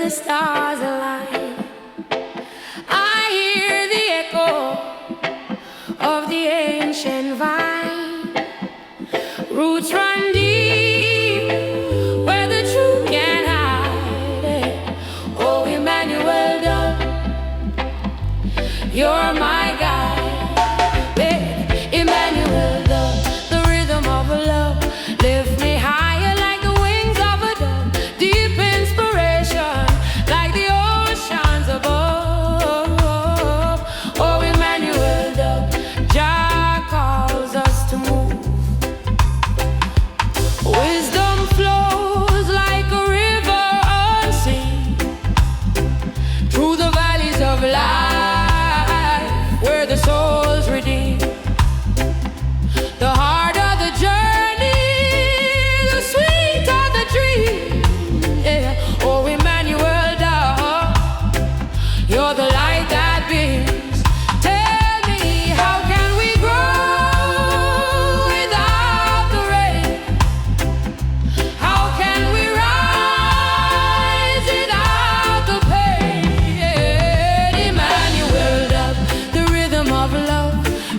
the stars align. I hear the echo of the ancient vine. Roots run deep where the truth can't hide. Oh, Emmanuel Dub, you're my guide. Emmanuel Dub, the rhythm of love, lift me higher like the wings of a dove. Deep inspiration like the oceans above. Oh, Emmanuel Dub, Jah calls us to move. Wisdom flows like a river unseen through the valleys of life where the soul's redeemed. The hard of the journey, the sweet of the dream. Yeah. Oh, Emmanuel Dub, you're the light that beams. Tell me, how can we grow without the rain? How can we rise without the pain? Emmanuel Dub, the rhythm of love,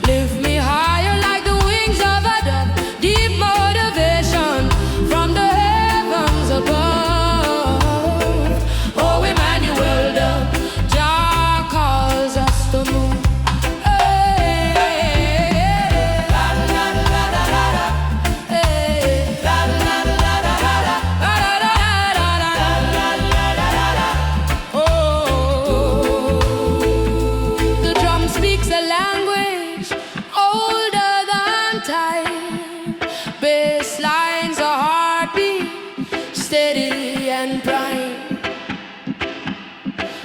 lift me higher like the wings of a dove. Deep motivation from the heavens above. Oh, Emmanuel Dub, Jah calls us to move. Hey, la la la la la la. Hey, la la la la la la. La la la la la la. Oh, the drum speaks a language older than time. Bass lines a heartbeat, steady and prime.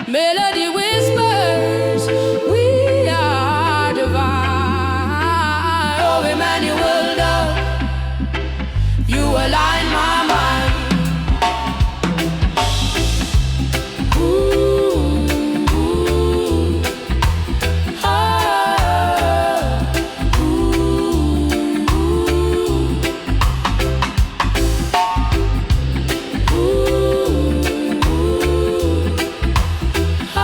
Melody whispers, we are divine. Oh, Emmanuel Dub, you align my mind. Ooh, ooh, ah, ooh, ooh, ah,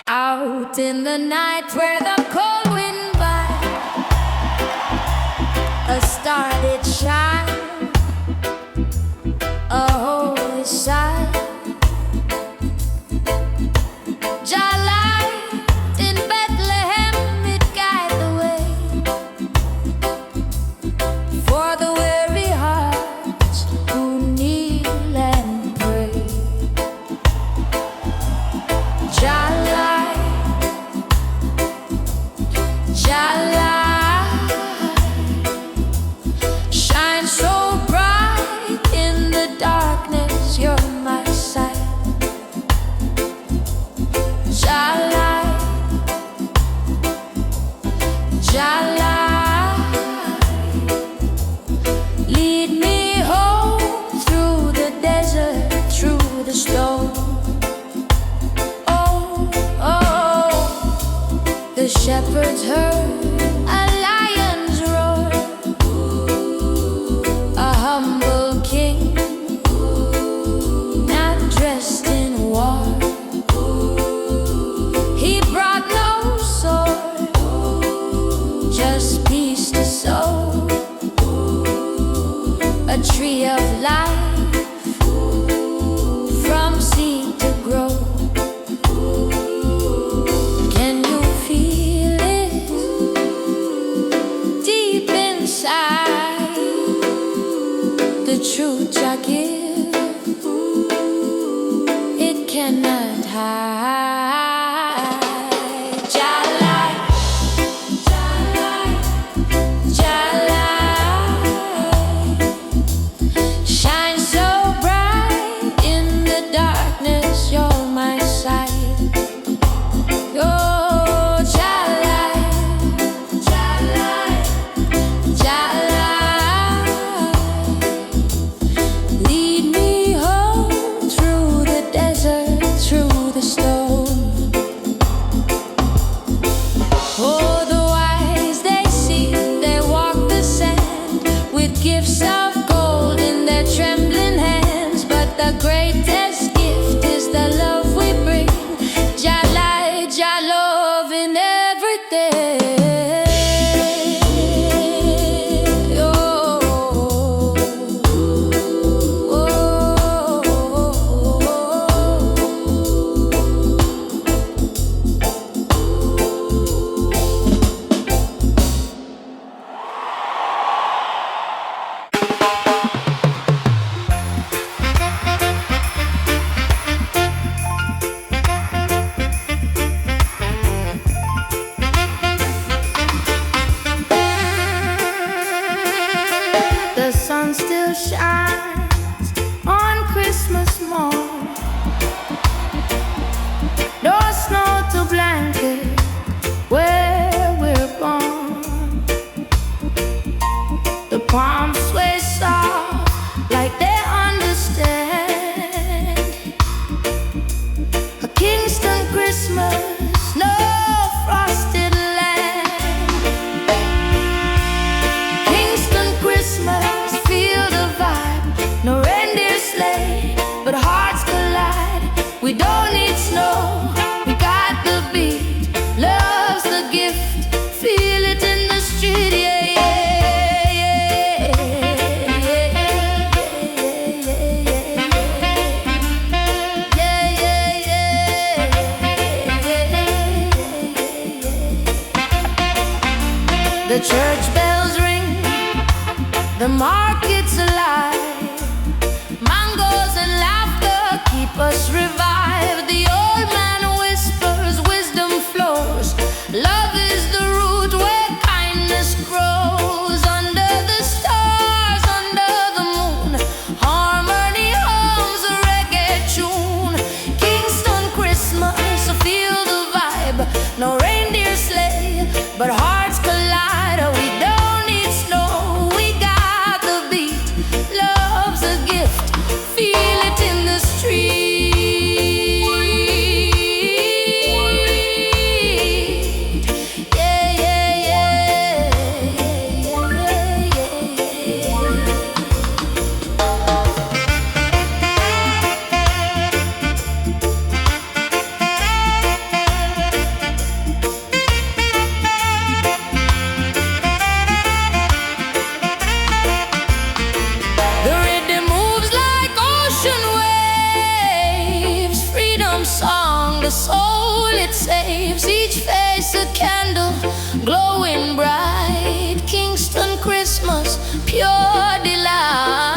out in the night where the cold wind bites, a star did shine, a holy sight. Jah Light in Bethlehem, it guide the way for the weary hearts who kneel and pray. Jah Light, Jah Light, shine so bright in the darkness, you're my sight. Jah Light, Jah Light, lead me home through the desert, through the storm. Oh, oh, the shepherds heard a lion's roar, a humble king, not dressed in war. He brought no sword, just peace to sow, a tree of life from seed to grow. Can you feel it? The church bells ring, the market's alive. Mangoes and laughter keep us revived. The old man whispers, wisdom flows. Love is the root where kindness grows. Under the stars, under the moon, harmony hums a reggae tune. Kingston Christmas, so feel the vibe. No reindeer sleigh, but hearts collide. We don't need snow, we got the beat. Love's a gift, feel it in the street. Yeah, yeah, yeah, the rhythm moves like ocean waves. Freedom song, the soul it saves. Each face a candle, glowing bright. Kingston Christmas, pure delight.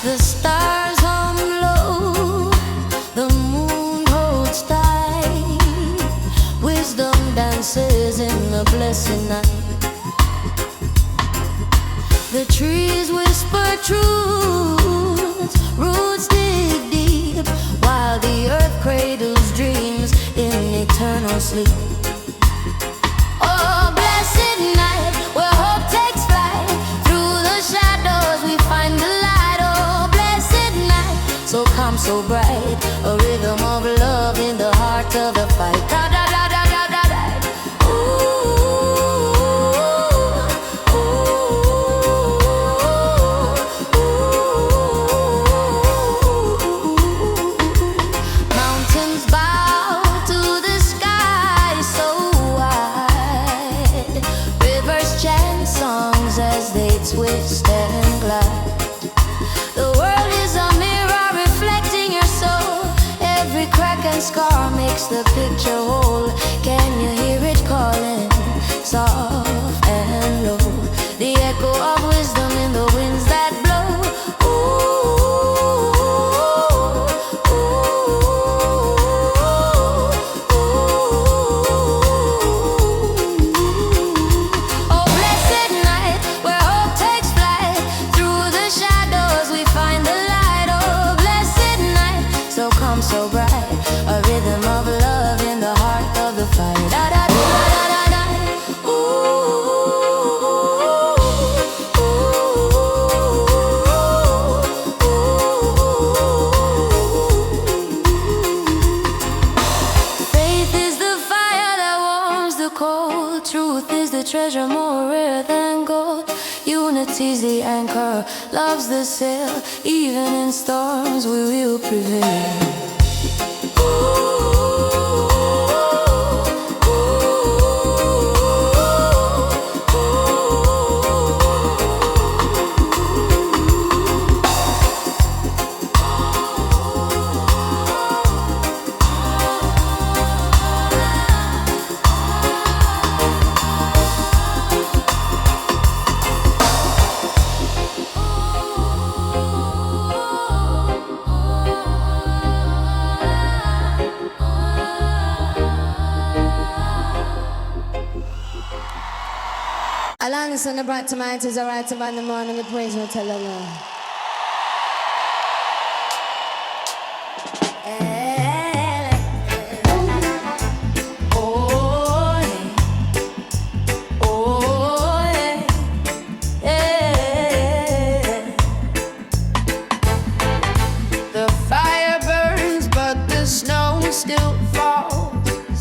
The stars hum low, the moon holds tight. Wisdom dances in the blessed night. The trees whisper truth, roots dig deep, while the earth cradles dreams in eternal sleep. Oh, blessed night, where hope takes flight. Through the shadows we find the light. Oh, blessed night, so calm, so bright. A rhythm of love in the heart of the fight. Da da da da da da da. Mountains bow to the sky so wide. Rivers chant songs as they twist and glide. The world is a mirror reflecting your soul. Every crack and scar makes the picture fire. Da da da da da da. Ooh, ooh, ooh. Faith is the fire that warms the cold. Truth is the treasure more rare than gold. Unity's the anchor, love's the sail. Even in storms we will prevail. Alanis and the bright tomatoes are right about in the morning. The praise will tell the Lord. The fire burns, but the snow still falls.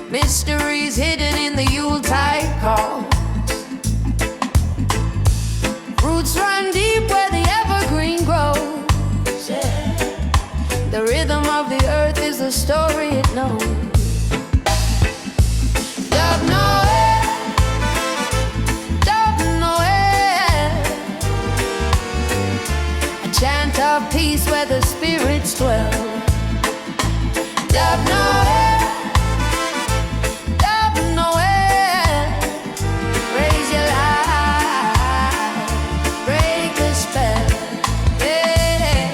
Mysteries hidden in the Yuletide call. Roots run deep where the evergreen grows. The rhythm of the earth is the story it knows. Dub Noel, Dub Noel, a chant of peace where the spirits dwell. Dub Noel, Dub Noel, raise your light, break the spell. Yeah.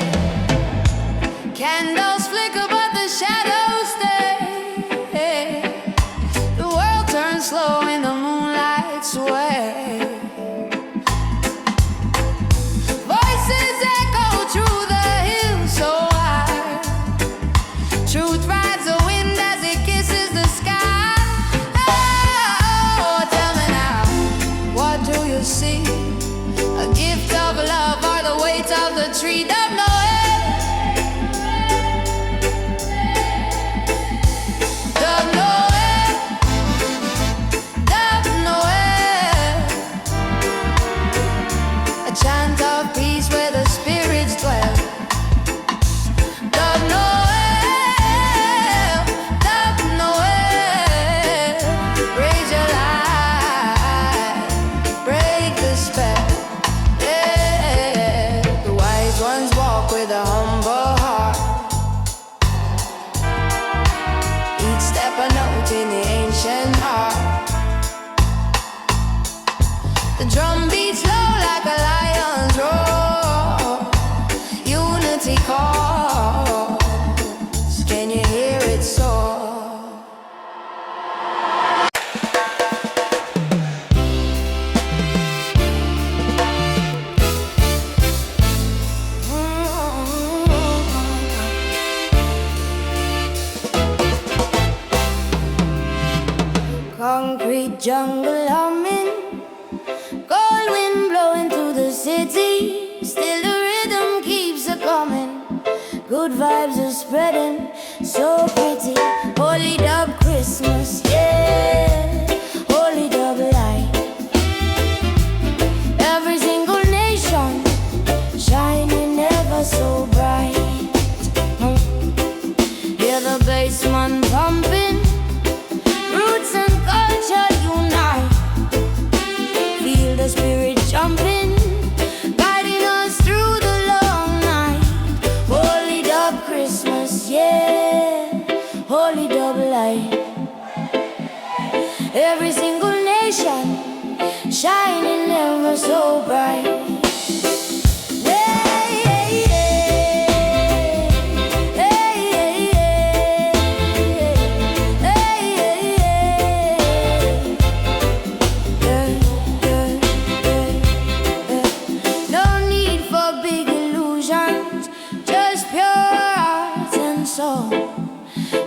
Candles flicker but the shadows stay. The world turns slow in the moonlight's way. Voices echo through the hills so high. Truth rides the wind as it kisses the sky. Oh, tell me now, what do you see? A gift of love or the weight of the tree? Dub Noel, Dub Noel, Dub Noel, a chant of peace where the spirits dwell. Dub Noel, Dub Noel, raise your light, break the spell. Yeah. The wise ones walk with a humble heart. Each step a note in the ancient art. The drum beats low like a lion's roar. Unity calls. Can you hear it soar? Concrete jungle humming, cold wind blowing through the city. Still the rhythm keeps a coming. Good vibes are spreading, so pretty. Holy dub Christmas, yeah. Holy dub light. Every single nation shining ever so bright. Hear the bassman pumping. Roots and culture unite. Feel the spirit jumping, guiding us through the long night. Holy dub Christmas, yeah. Holy dub light. Every single nation shining ever so bright.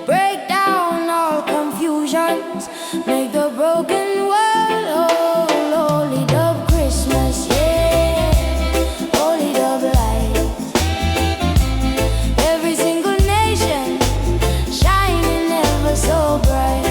Break down all nations, make the broken world whole. Holy Dub Christmas, yeah, Holy Dub light. Every single nation shining ever so bright.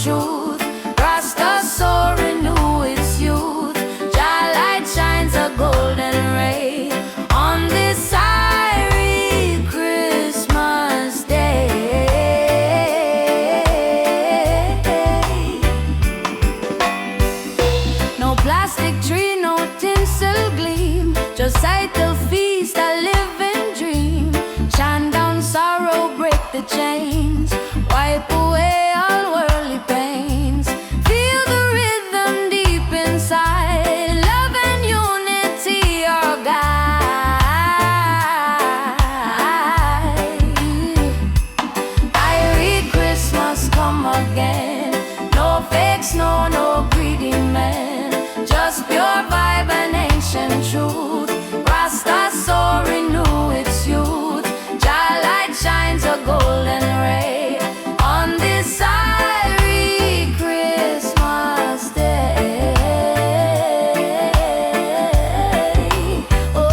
Truth, Rasta so renew its youth. Jah light shines a golden ray on this Irie Christmas day. No plastic tree, no tinsel gleam, just sight the feast, a living dream. Shine down sorrow, break the chains, wipe away all worldly pains. Feel the rhythm deep inside, love and unity are guide. Irie Christmas come again, no fakes, no greedy men, just pure vibe and ancient truth. Rasta so renew its youth. Jah light shines a golden ray on this Irie Christmas day. Oh.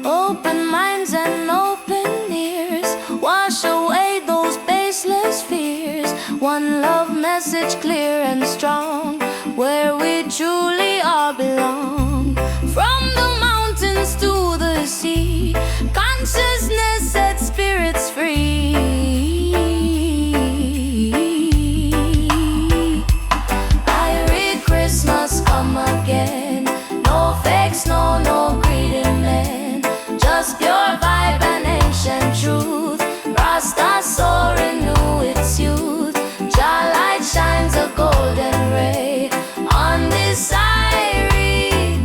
Open minds and open ears, wash away those baseless fears. One love message clear and strong, where we truly all belong. From the mountains to the sea, consciousness sets spirits free. Irie Christmas come again, no fakes, no greedy men, just pure vibe and ancient truth. Rasta so renew its youth. Jah light shines a golden ray on this Irie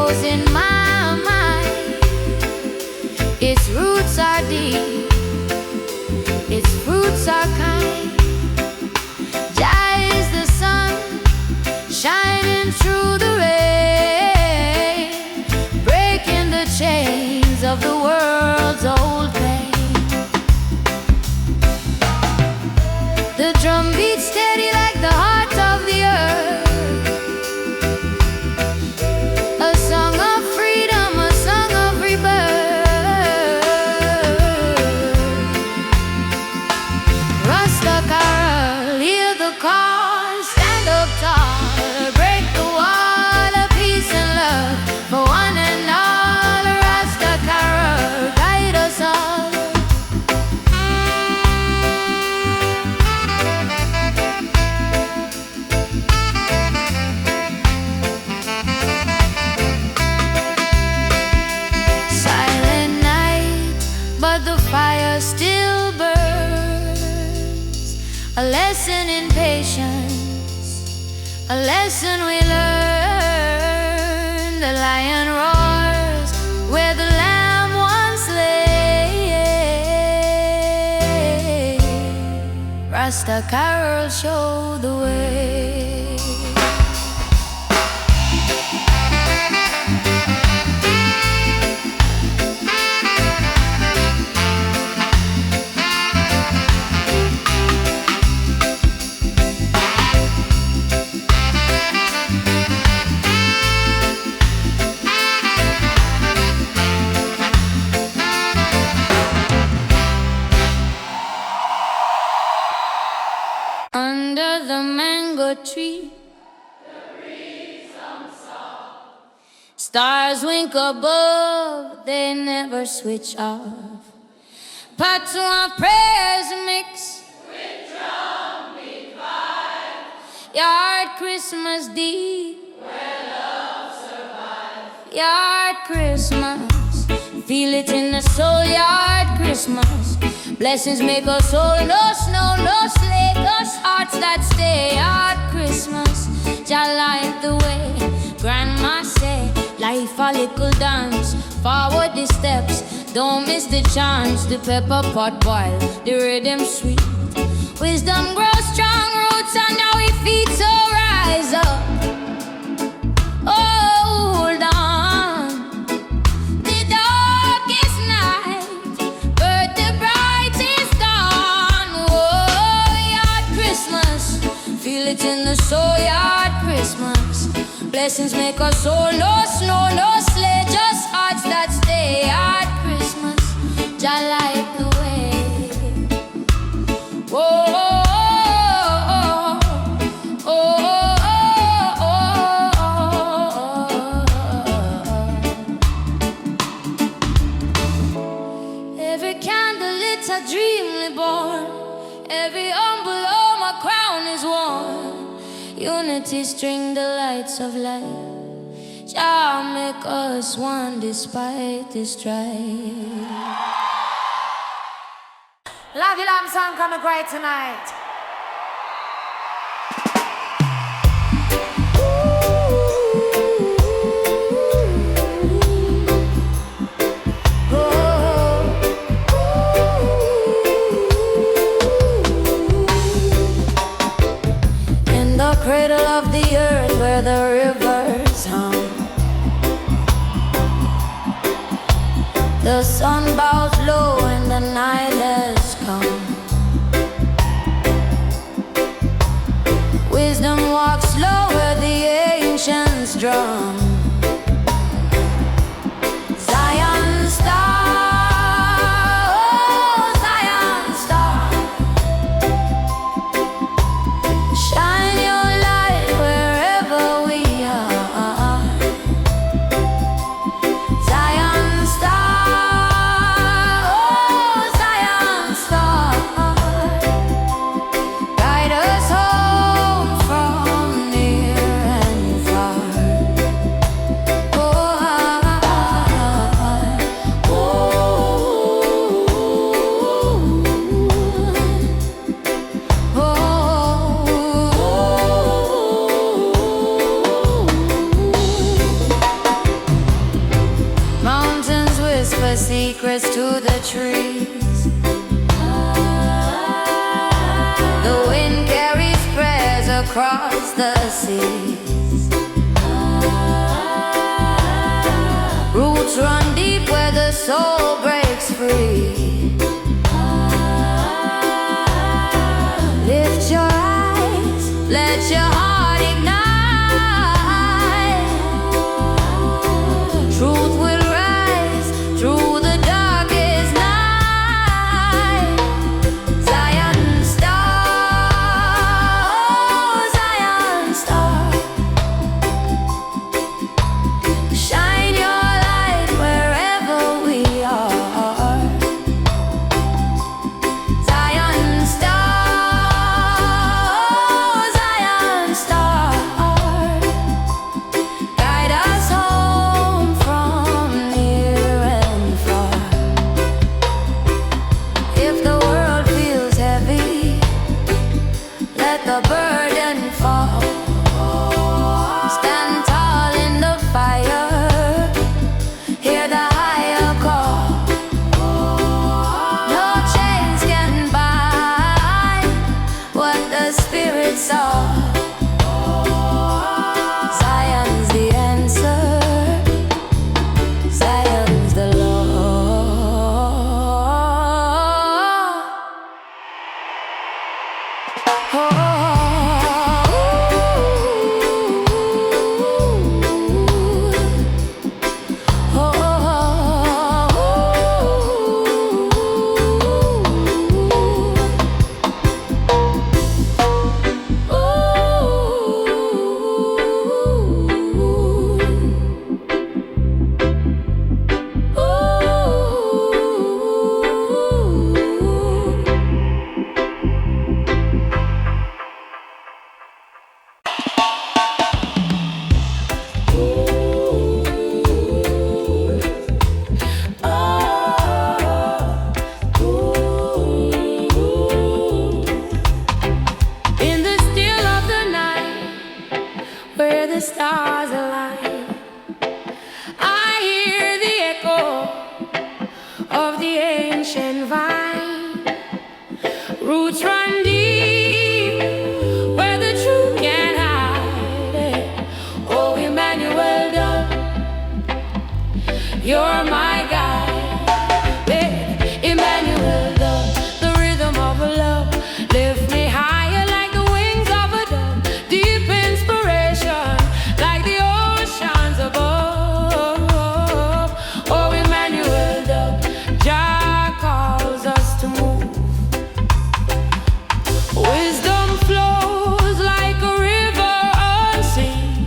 grows in my mind. Its roots are deep, its fruits are kind. Jah is the sun shining through the rain, breaking the chains of the world's old pain. The drum beats steady like the heart of the earth. A song of freedom, a song of rebirth. Rasta Carol, hear the call, stand up tall, break the wall of peace and love for one and all. Rasta Carol, guide us all. Silent night, but the fire still burns. A lesson in patience, a lesson we learn. The lion roars where the lamb once lay. Rasta Carol show the way. Under the mango tree, stars wink above, they never switch off. Patois prayers mix with drumbeat vibe. Yard Christmas deep, where love survives. Yard Christmas, feel it in the soul. Yard Christmas, blessings make us whole. No snow, no sleigh, us hearts that stay. Yard Christmas, Jah light the way. Grandma say, life a little dance. Forward the steps, don't miss the chance. The pepper pot boil, the rhythm sweet. Wisdom grows strong, roots and now we feet so rise up. Hold on, the darkest night, but the brightest dawn. Oh, Yard Christmas, feel it in the soul. Yard Christmas, blessings make us whole. No snow, no sleigh, just hearts that stay. Yard Christmas, Jah light the way. Whoa, oh, oh, oh. Every candle lit a dream reborn. Every humble home a crown is worn. Unity string the lights of light. Jah make us one despite the strife. Love you, Lamb song coming great tonight. In the cradle of the earth where the rivers hum, the sun bows low and the night has come. Wisdom walks slow where the ancients drum. Zion star, oh Zion star, shine your light wherever we are. Zion star, oh Zion star, guide us home from near and far. secrets to the trees. The wind carries prayers across the seas. Roots run deep where the soul breaks free. Lift your eyes, let your heart ignite. Truth will rise through the darkest night. Zion star, oh Zion star, shine your light wherever we are. Zion star, oh Zion star, guide us home from near and far. If the world feels heavy, let the burden fall. Stand tall in the fire, hear the higher call. No chains can bind what the Spirit saw. Zion's the answer, Zion's the law. In the still of the night, where the stars align, I hear the echo of the ancient vine. Roots run deep where the truth can't hide. Oh, Emmanuel Dub, you're my guide. Emmanuel Dub, the rhythm of love, lift me higher like the wings of a dove. Deep inspiration like the oceans above. Oh, Emmanuel Dub, Jah calls us to move. Wisdom flows like a river unseen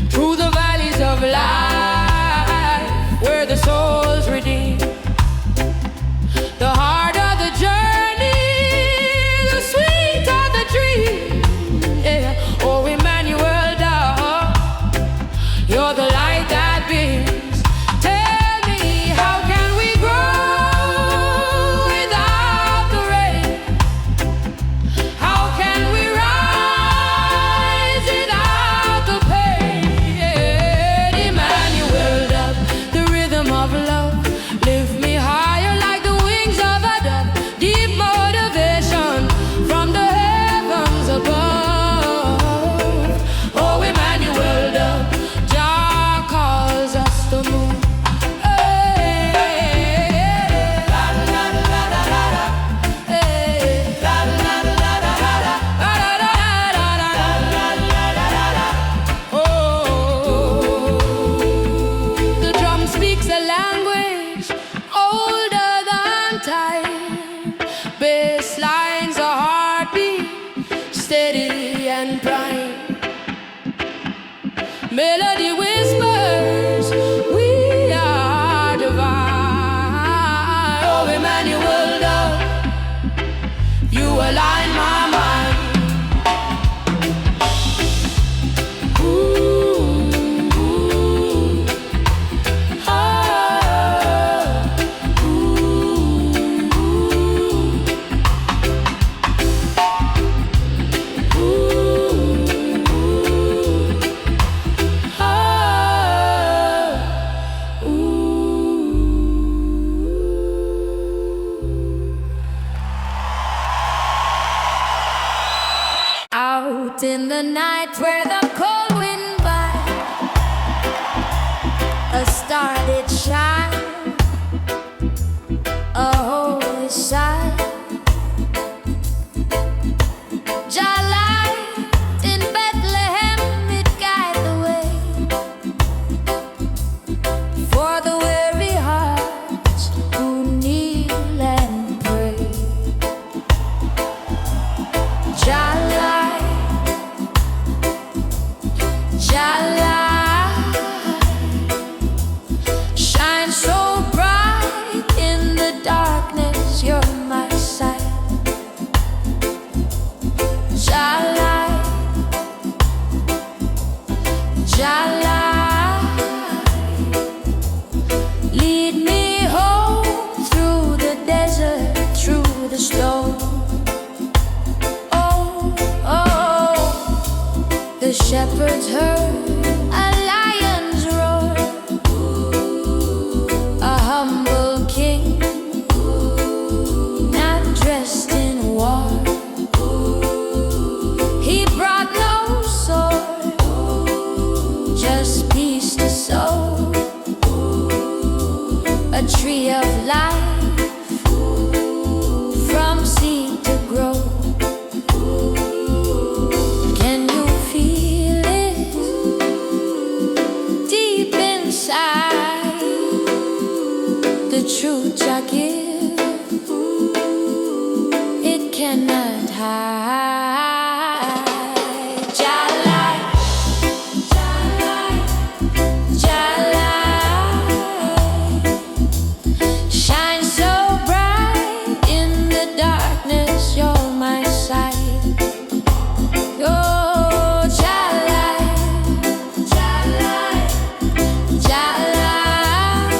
through the valleys of life, where the soul's redeemed. The hard of the journey, the sweet of the dream. Yeah. Oh, Emmanuel Dub, you're the light that beams. Tell me, how can we grow without the rain? How can we rise without the pain? Emmanuel Dub, the rhythm of love, lift me higher like the wings of a dove. Deep motivation from the heavens above. Oh, Emmanuel Dub, Jah calls us it shine, a holy sight. Jah Light in Bethlehem, it guide the way for the weary hearts who kneel and pray. Jah Light, Jah Light, shine so bright in the darkness, you're my sight. Jah Light, Jah Light, lead me home through the desert, through the storm. Oh, oh, the shepherds heard a lion's roar, a humble king, not dressed in war. He brought no sword, just peace to sow, a tree of life from seed to grow. Can you feel it deep inside? The truth I give, it cannot hide. Jah Light, Jah Light, Jah Light, shine so bright in the darkness, you're my sight. Oh, Jah Light, Jah Light, Jah Light,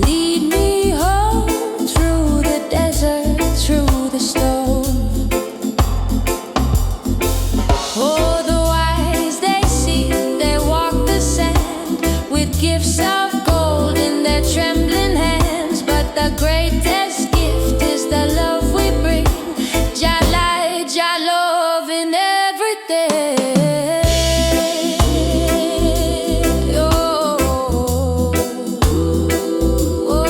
lead me home through the desert, through the storm. Oh, the wise they seek, they walk the sand with gifts of gold in their trembling hands. But the greatest gift is the love we bring. Jah Light, Jah love in everything. Oh, oh, oh.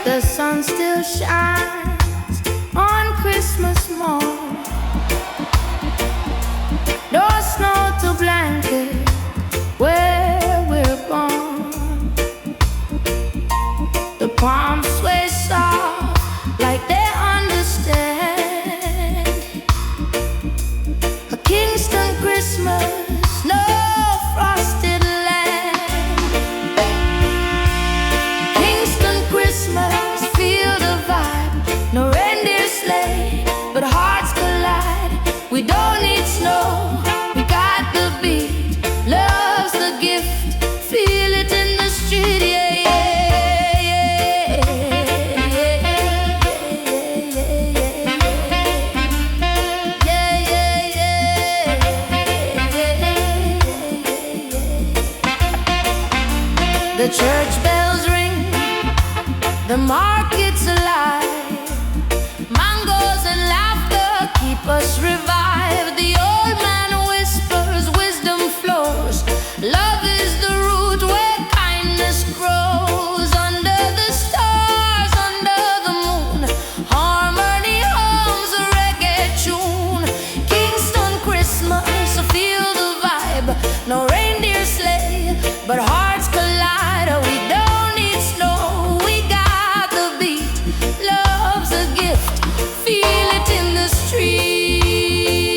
The sun still shines on Christmas morn. No snow to blanket where we're born. The palms sway soft like they understand. A Kingston Christmas, no frosted land. Kingston Christmas, feel the vibe. No reindeer sleigh, but hearts collide. We don't need snow, we got the beat. Love's the gift, feel it in the street. Yeah, yeah, yeah, yeah, yeah. The church bells ring, the market's alive. Mangoes and laughter keep us revived. The old man whispers, wisdom flows. Love is the root where kindness grows. Under the stars, under the moon, harmony hums a reggae tune. Kingston Christmas, so feel the vibe. No reindeer sleigh, but hearts collide. We don't need snow, we got the beat. Love's a gift, feel it in the street.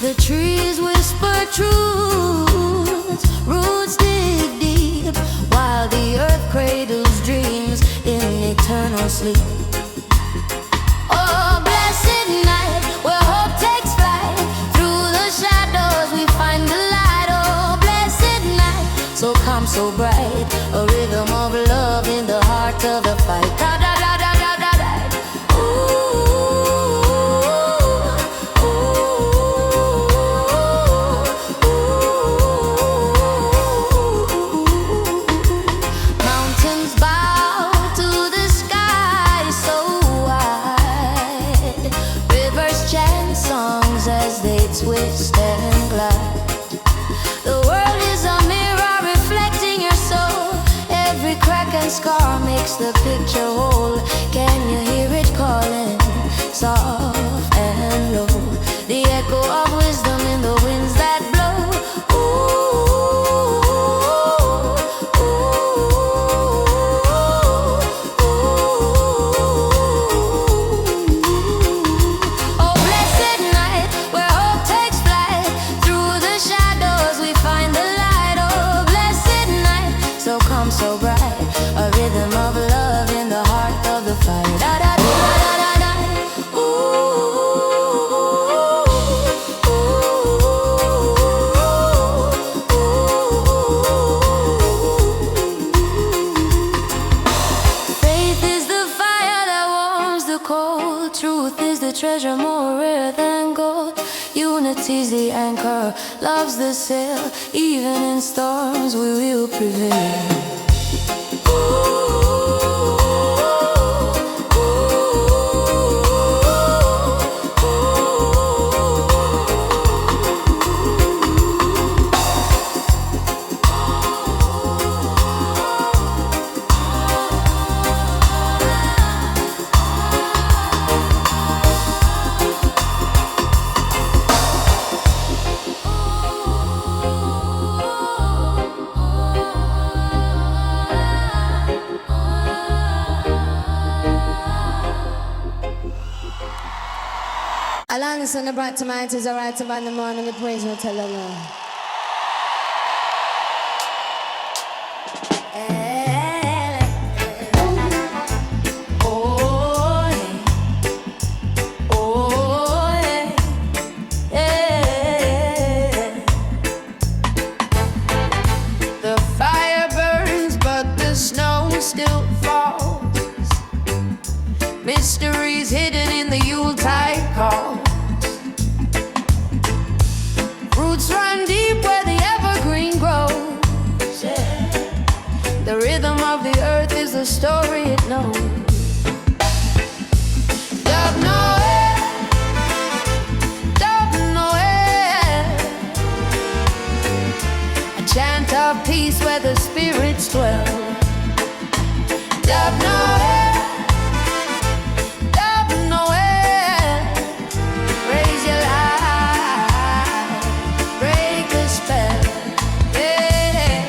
The trees whisper truth, roots dig deep, while the earth cradles dreams in eternal sleep. Oh, blessed night, where hope takes flight. Through the shadows we find the light. Oh, blessed night, so calm, so bright, a rhythm of love in the heart of the fight. Da da da da da da da. Twist and glide. The world is a mirror reflecting your soul. Every crack and scar makes the picture whole. Can you hear it calling, soft and low? The echo of wisdom in the winds that blow. So bright, a rhythm of love in the heart of the fire. Da da da da da da. Ooh, ooh, ooh. Faith is the fire that warms the cold. Truth is the treasure more rare than gold. Unity's the anchor, love's the sail. Even in storms we will prevail. Alanis and the bright tomatoes are right about in the morning. The praise will tell the Lord. The fire burns, but the snow still falls. Mysteries hidden in the Yuletide call. Roots run deep where the evergreen grows. The rhythm of the earth is the story it knows. Dub Noel, Dub Noel, a chant of peace where the spirits dwell. Dub Noel, Dub Noel, raise your light, break the spell. Yeah.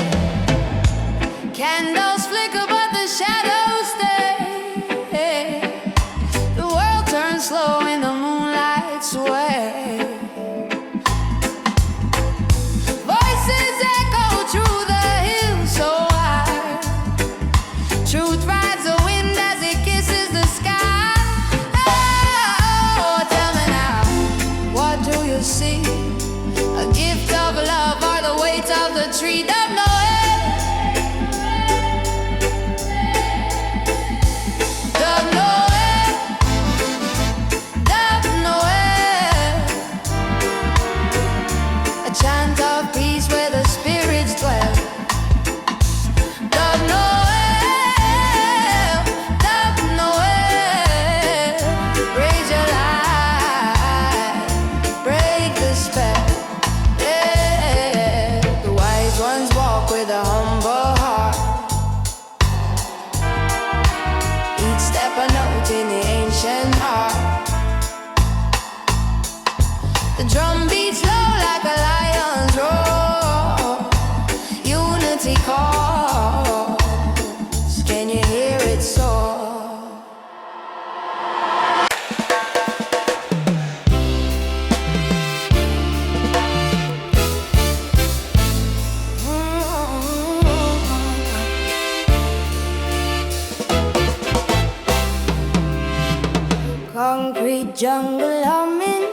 Candles flicker but the shadows stay. The world turns slow in the moonlight's way. Voices echo through the hills so high. Truth rides the wind as it kisses the sky. Oh, tell me now, what do you see? A gift of love or the weight of the tree? Dub Noel, Dub Noel, Dub Noel, a chant of peace where the spirits dwell. Dub Noel, Dub Noel, raise your light, break the spell. Yeah. The wise ones walk with a humble heart. Each step a note in the ancient art. The drum beats low like a lion's roar. Unity calls. Can you hear it soar? humming.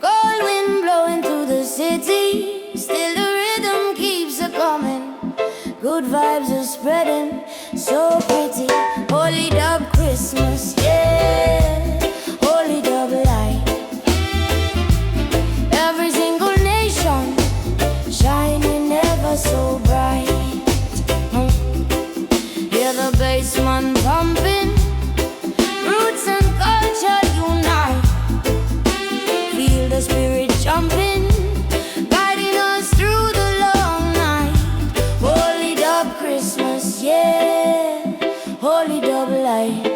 Cold wind blowing through the city. Still the rhythm keeps a coming. Good vibes are spreading, so pretty. Holy Dub Christmas, yeah. Holy Dub light. Every single nation shining ever so bright. Hear the bassman pumping. Roots and culture unite. Feel the spirit jumping, guiding us through the long night. Holy Dub Christmas, yeah. Holy Dub light.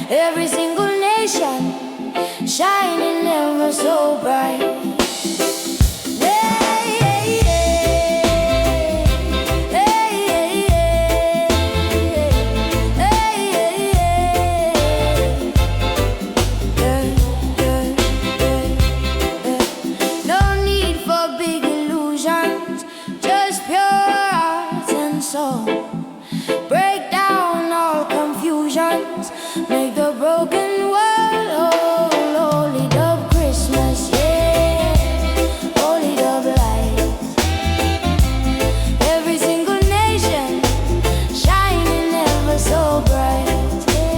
Every single nation shining ever so bright. Break down all confusions, make the broken world whole. Holy Dub Christmas, yeah. Holy Dub light. Every single nation shining ever so bright, yeah.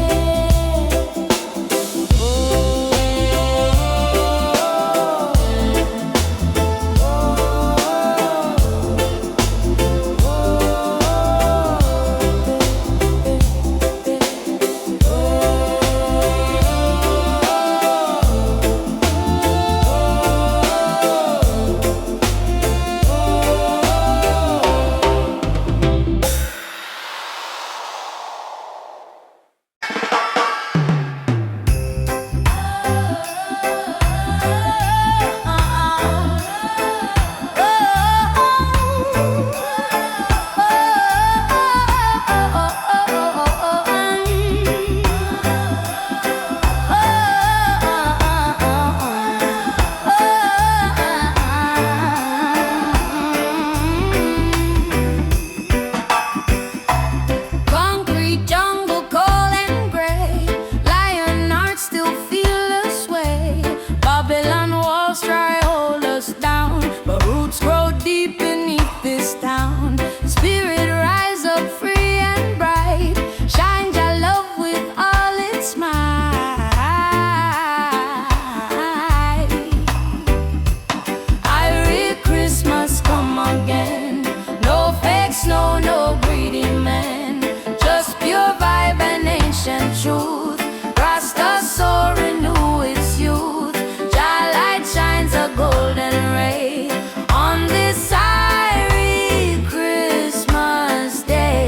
Truth, Rasta soul renew its youth. Jah light shines a golden ray on this Irie Christmas day.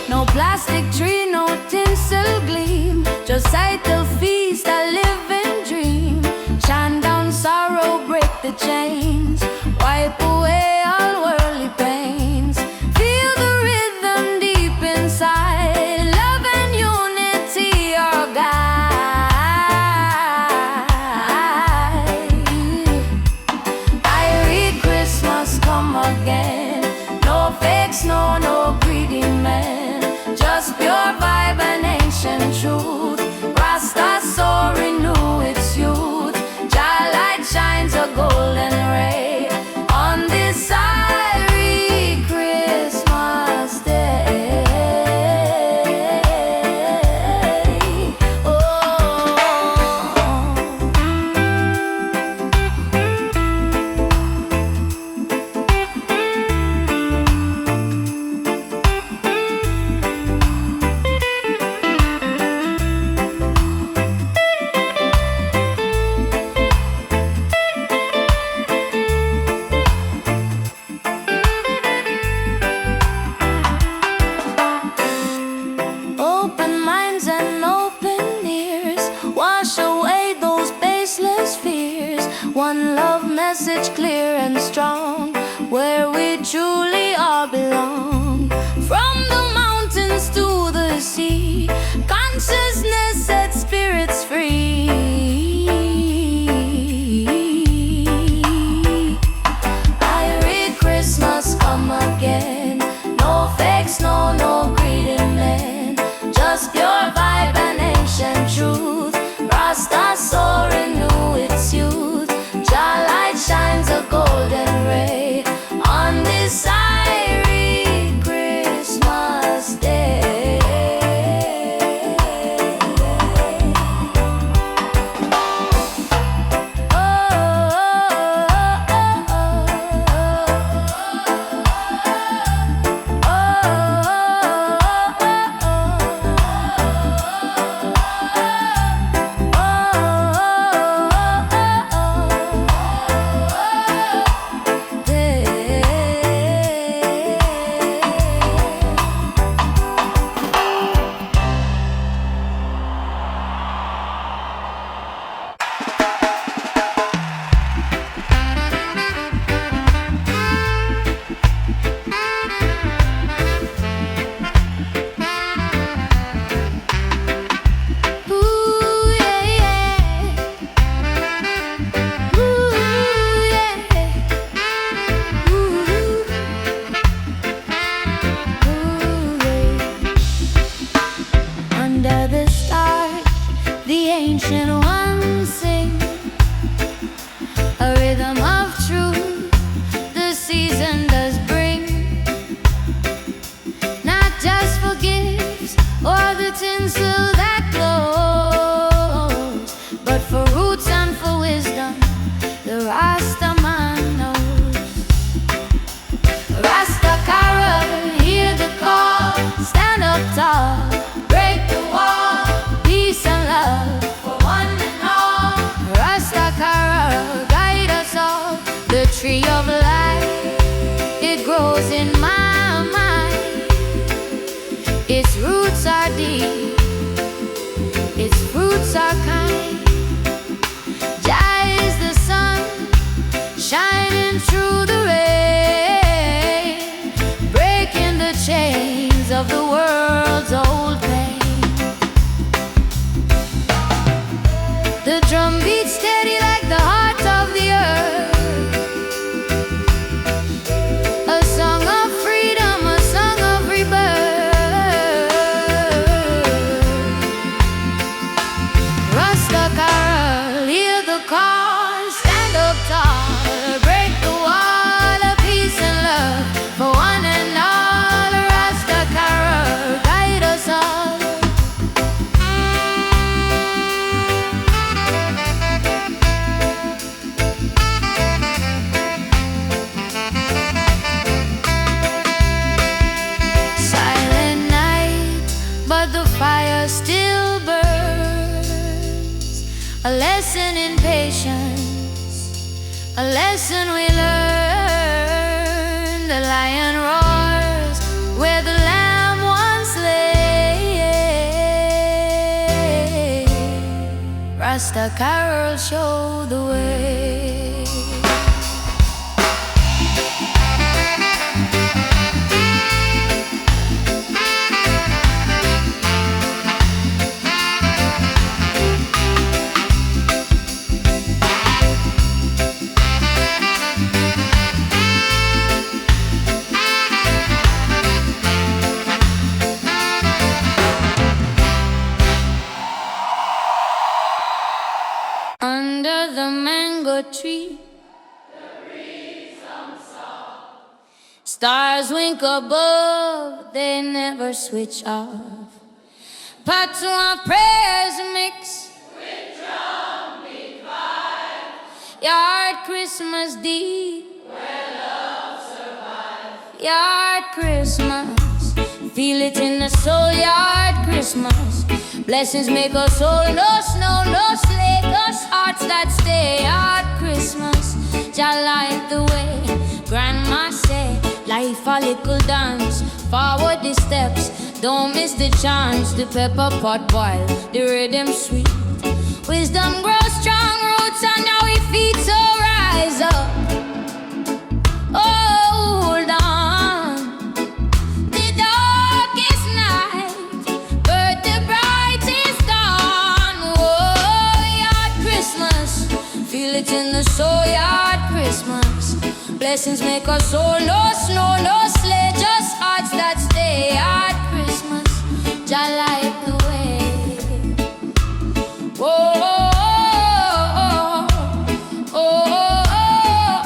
No plastic tree, no tinsel gleam, just sight the feast, a living dream. Shine down sorrow, break the chains, wipe away all worldly pains. Feel the rhythm deep inside. Love and unity are guide. Irie Christmas come again. No fakes, no greedy men. Just pure vibe and ancient truth. Rasta soul renew its youth. Jah light shines a golden ray on this Irie Christmas day. Open minds and open ears, wash away those baseless fears. One love message clear and strong, where we truly all belong. From the mountains to the sea, consciousness sets spirits free. Irie Christmas come again. No fakes, no no greedy men, just pure vibe and ancient truth. Rasta soul renew its youth. Jah light shines a golden ray on this Irie Christmas day. Under the stars, the ancient ones sing a rhythm of truth the season does bring, not just for gifts or the tinsel that glows, but for roots and for wisdom the Rasta man knows. Rasta Carol, hear the call, stand up tall, break the wall, peace and love for one and all. Rasta Carol, guide us all. The tree of life, it grows in my mind. Its roots are deep, its fruits are kind. Jah is the sun, shining through the rain, breaking the chains of the world's old pain. The drum beats steady like the heart of the earth, a song of freedom, a song of rebirth. Rasta Carol, hear the call, stand up tall, break the wall of peace and love for one and all. Rasta Carol, guide us all. Silent night, but the fire still burns. A lesson in patience, a lesson we learn. The lion roars where the lamb once lay. Rasta Carol, show the way. Under the mango tree, stars wink above, they never switch off. Patois prayers mix with drumbeat vibe. Yard Christmas deep, where love survives. Yard Christmas, feel it in the soul. Yard Christmas, blessings make us whole. No snow, no sleigh, us hearts that stay. Yard Christmas, Jah light the way. Grandma said, life a little dance, forward the steps, don't miss the chance. The pepper pot boil, the rhythm sweet. Wisdom grows strong roots and now we feet so rise up. Hold on, the darkest night, birth the brightest dawn. Oh, Yard Christmas, feel it in the soul. Yard Christmas, blessings make us whole. No snow, no sleigh, just hearts that stay at Christmas. Jah light the way. Oh, oh, oh, oh,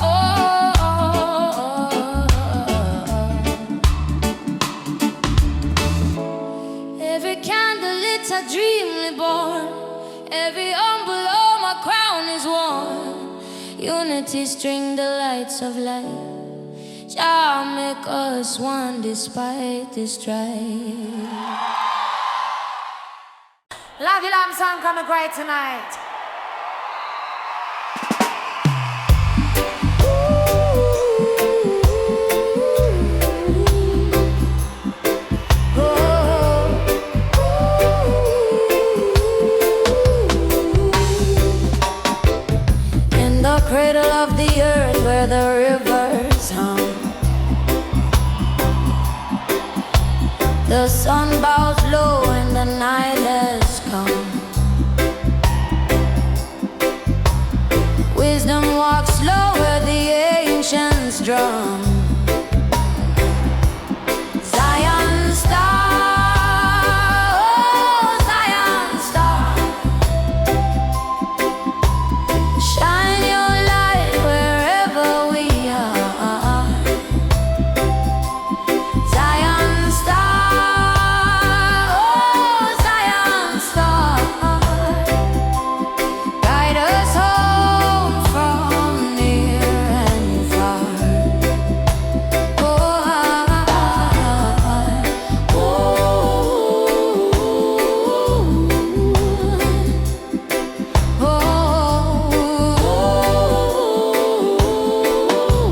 oh. Every candle lit a dream reborn. Every humble home a crown is worn. Unity string the lights of life. Jah make us one despite the strife. Love you, Lamb song coming great tonight. In the cradle of the earth where the rivers hum, the sun bows low and the night has come. Wisdom walks slow where the ancients drum. Zion star, oh Zion star, shine your light wherever we are. Zion star, oh Zion star, guide us home from near and far. Oh,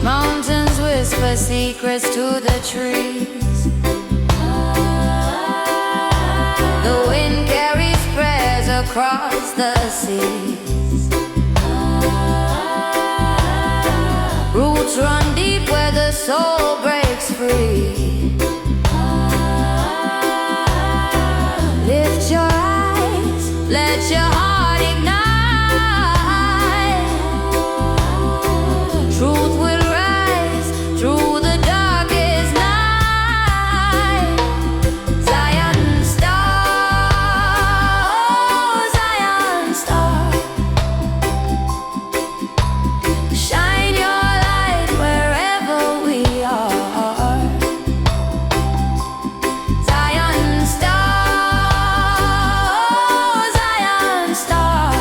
mountains whisper secrets to the trees. The wind carries prayers across the seas. Roots run deep where the soul breaks free. Lift your eyes, let your heart ignite. Truth will rise through the darkest night. Zion star, oh Zion star, shine your light wherever we are. Zion star, oh Zion star,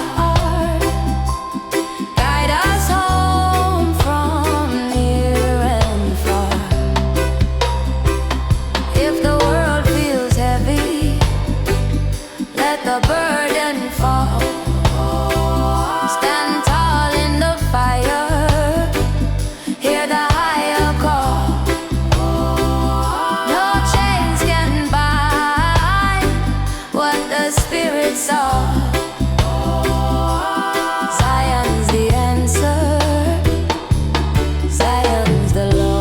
guide us home from near and far. If the world feels heavy, let the burden fall. Stand tall in the fire, hear the higher call. No chains can bind what the Spirit saw. Zion's the answer, Zion's the law.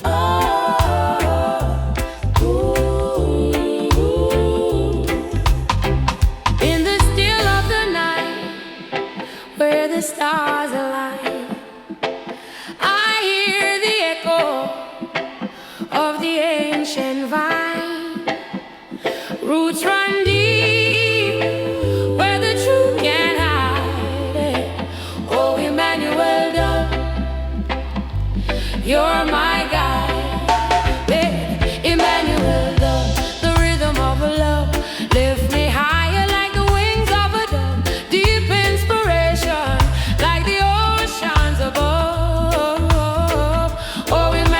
Oh, in the still of the night, where the stars align, I hear the echo of the ancient vine. Roots run deep where the truth can't hide. Oh, Emmanuel Dub, you're my guide. Emmanuel Dub, the rhythm of love, lift me higher like the wings of a dove. Deep inspiration like the oceans above. Oh, Emmanuel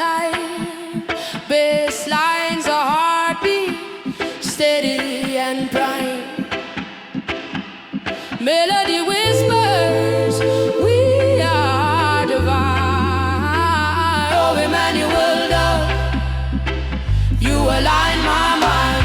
time. Bass lines, a heartbeat, steady and prime. Melody whispers, we are divine. Oh, Emmanuel Dub, you align my mind.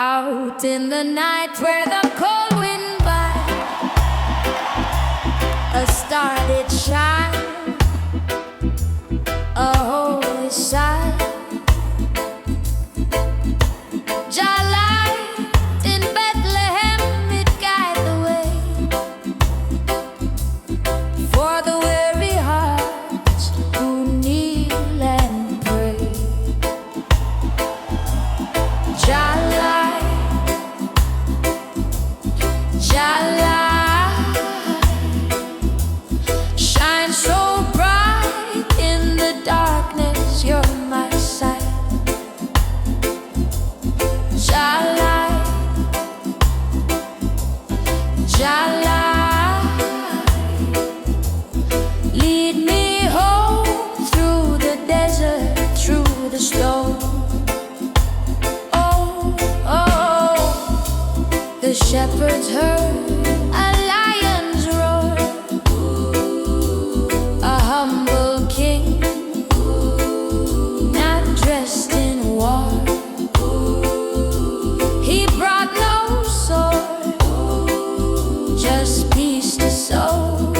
Out in the night where the cold wind bites, a star did shine, a holy sight. Jah Light in Bethlehem, it guide the way for the weary hearts who kneel and pray. Jah Light, Jah Light, shine so bright in the darkness, you're my sight. Jah Light, Jah Light, lead me home through the desert, through the storm. The shepherds heard a lion's roar, a humble king, not dressed in war. He brought no sword, just peace to sow,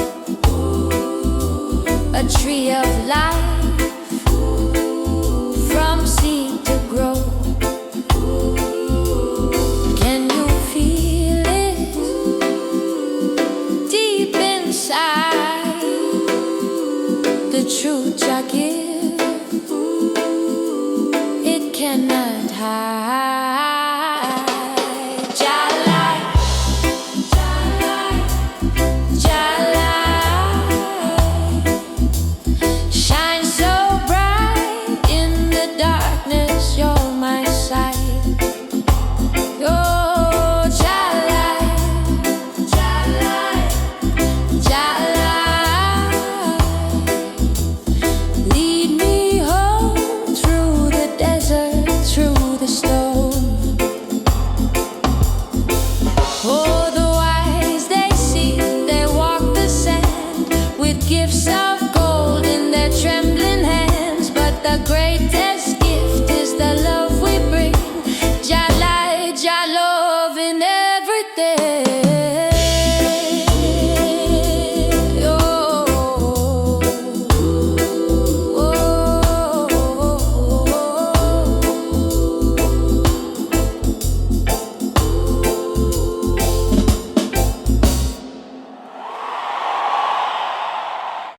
a tree of life from seed to grow. The truth I give, it cannot hide.